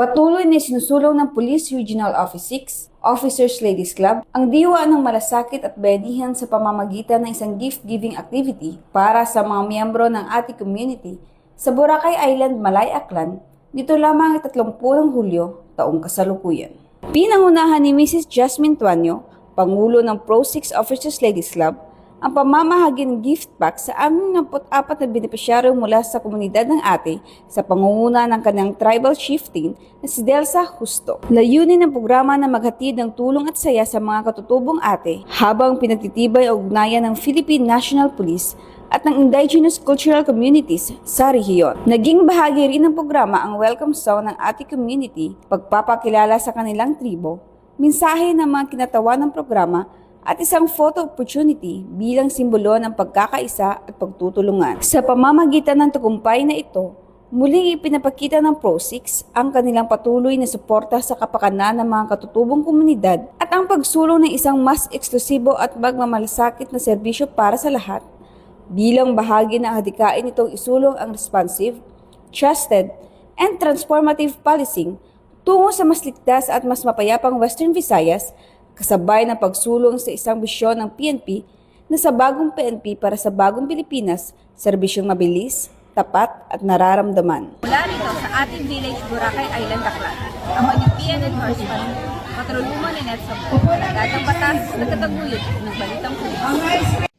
Patuloy na sinusulong ng Police Regional Office 6, Officers Ladies Club, ang diwa ng malasakit at bayanihan sa pamamagitan ng isang gift-giving activity para sa mga miyembro ng ating community sa Boracay Island, Malay, Aklan, dito lamang 30 ng Hulyo, taong kasalukuyan. Pinangunahan ni Mrs. Jasmine Tuanyo, Pangulo ng Pro 6 Officers Ladies Club, ang pamamahagi ng gift pack sa 64 na benepisyaryo mula sa komunidad ng ate sa pangunguna ng kanyang tribal chieftain na si Delsa Justo. Layunin ng programa na maghatid ng tulong at saya sa mga katutubong ate habang pinagtitibay ang ugnayan ng Philippine National Police at ng indigenous cultural communities sa rehiyon. Naging bahagi rin ng programa ang welcome song ng ating community, pagpapakilala sa kanilang tribo, mensahe ng mga kinatawa ng programa at isang photo opportunity bilang simbolo ng pagkakaisa at pagtutulungan. Sa pamamagitan ng tagumpay na ito, muling ipinapakita ng Pro-6 ang kanilang patuloy na suporta sa kapakanan ng mga katutubong komunidad at ang pagsulong ng isang mas eksklusibo at magmamalasakit na serbisyo para sa lahat. Bilang bahagi ng hadikain itong isulong ang responsive, trusted, and transformative policing tungo sa mas ligtas at mas mapayapang Western Visayas, kasabay ng pagsulong sa isang bisyon ng PNP na sa bagong PNP para sa bagong Pilipinas, serbisyong mabilis, tapat at nararamdaman. Mula rito sa ating village, Boracay Island, Aklan, ang maging enforcement, patroluma ni Net sa buong dagatang batas na kataguyod ng balitang pulis.